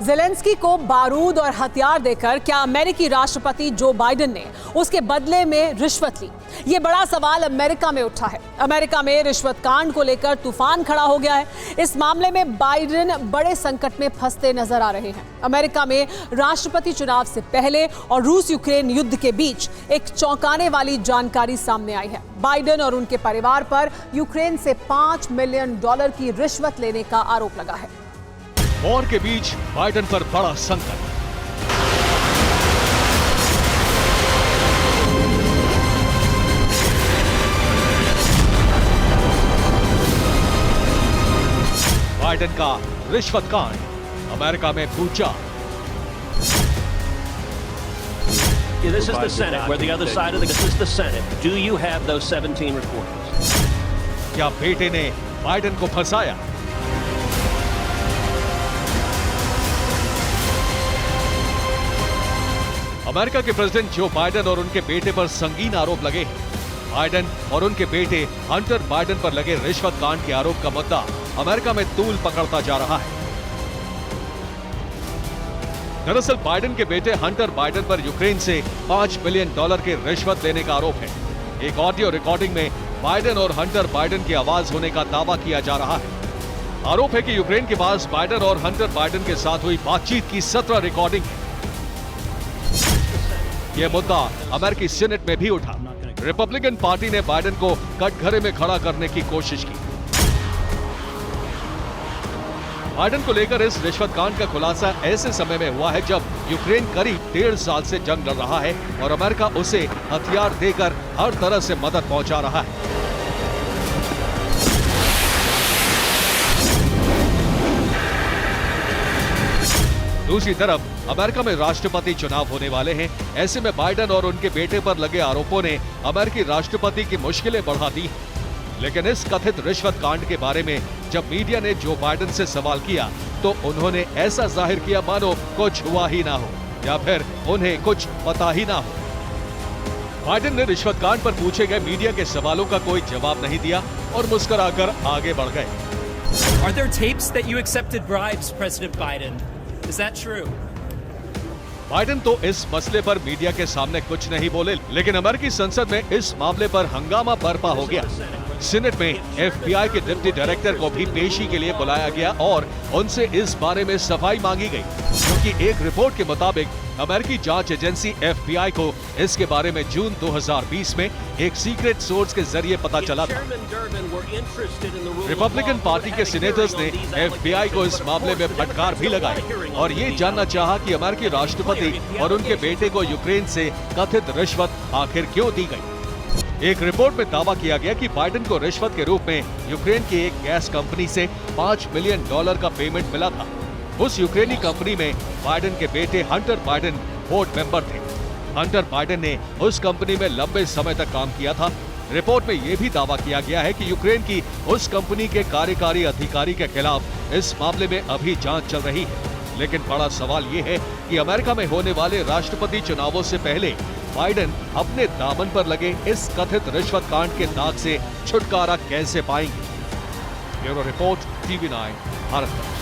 Zelensky को बारूद और हथियार देकर क्या अमेरिकी राष्ट्रपति जो बाइडेन ने उसके बदले में रिश्वत ली? ये बड़ा सवाल अमेरिका में उठा है। अमेरिका में रिश्वत कांड को लेकर तूफान खड़ा हो गया है। इस मामले में बाइडेन बड़े संकट में फंसते नजर आ रहे हैं। अमेरिका में राष्ट्रपति चुनाव से पहले और रूस यूक्रेन युद्ध के बीच एक चौंकाने वाली जानकारी सामने आई है। बाइडेन और उनके परिवार पर यूक्रेन से $5 मिलियन की रिश्वत लेने का आरोप लगा है। वॉर के बीच बाइडेन पर बड़ा संकट। बाइडेन का रिश्वत कांड, अमेरिका में भूचाल। This is the Senate, where the other side of this is the Senate. Do you have those 17 recordings? क्या बेटे ने बाइडेन को फंसाया? अमेरिका के प्रेसिडेंट जो बाइडेन और उनके बेटे पर संगीन आरोप लगे हैं। बाइडेन और उनके बेटे हंटर बाइडेन पर लगे रिश्वत कांड के आरोप का मुद्दा अमेरिका में तूल पकड़ता जा रहा है। दरअसल बाइडेन के बेटे हंटर बाइडेन पर यूक्रेन से $5 मिलियन की रिश्वत लेने का आरोप है। एक ऑडियो रिकॉर्डिंग में बाइडेन और हंटर बाइडेन की आवाज होने का दावा किया जा रहा है। आरोप है कि यूक्रेन के पास बाइडेन और हंटर बाइडेन के साथ हुई बातचीत की 17 रिकॉर्डिंग है। यह मुद्दा अमेरिकी सीनेट में भी उठा। रिपब्लिकन पार्टी ने बाइडेन को कटघरे में खड़ा करने की कोशिश की। बाइडेन को लेकर इस रिश्वत कांड का खुलासा ऐसे समय में हुआ है जब यूक्रेन करीब 1.5 साल से जंग लड़ रहा है और अमेरिका उसे हथियार देकर हर तरह से मदद पहुंचा रहा है। दूसरी तरफ अमेरिका में राष्ट्रपति चुनाव होने वाले हैं। ऐसे में बाइडेन और उनके बेटे पर लगे आरोपों ने अमेरिकी राष्ट्रपति की मुश्किलें बढ़ा दी। लेकिन इस कथित रिश्वत कांड के बारे में जब मीडिया ने जो बाइडेन से सवाल किया तो उन्होंने ऐसा जाहिर किया मानो कुछ हुआ ही ना हो या फिर उन्हें कुछ पता ही ना हो। बाइडेन ने रिश्वत कांड पर पूछे गए मीडिया के सवालों का कोई जवाब नहीं दिया और मुस्कुराकर आगे बढ़ गए। Are there tapes that you accepted bribes, President Biden? Is that true? Biden तो इस मसले पर मीडिया के सामने कुछ नहीं बोले, लेकिन अमेरिकी संसद में इस मामले पर हंगामा बरपा हो गया। सीनेट में FBI के डिप्टी डायरेक्टर को भी पेशी के लिए बुलाया गया और उनसे इस बारे में सफाई मांगी गई, क्योंकि एक रिपोर्ट के मुताबिक अमेरिकी जांच एजेंसी FBI को इसके बारे में जून 2020 में एक सीक्रेट सोर्स के जरिए पता चला था। रिपब्लिकन पार्टी के सीनेटर्स ने FBI को इस मामले में फटकार भी लगाई और ये जानना चाहा कि अमेरिकी राष्ट्रपति और उनके बेटे को यूक्रेन से कथित रिश्वत आखिर क्यों दी गई। एक रिपोर्ट में दावा किया गया कि बाइडेन को रिश्वत के रूप में यूक्रेन की एक गैस कंपनी से $5 मिलियन का पेमेंट मिला था। उस यूक्रेनी कंपनी में बाइडेन के बेटे हंटर बाइडेन बोर्ड मेंबर थे। हंटर बाइडेन ने उस कंपनी में लंबे समय तक काम किया था। रिपोर्ट में यह भी दावा किया गया है कि यूक्रेन की उस कंपनी के कार्यकारी अधिकारी के खिलाफ इस मामले में अभी जांच चल रही है। लेकिन बड़ा सवाल ये है कि अमेरिका में होने वाले राष्ट्रपति चुनावों से पहले बाइडेन अपने दामन पर लगे इस कथित रिश्वत कांड के दाग से छुटकारा कैसे पाएंगे। Bureau report, TV9 Bharat.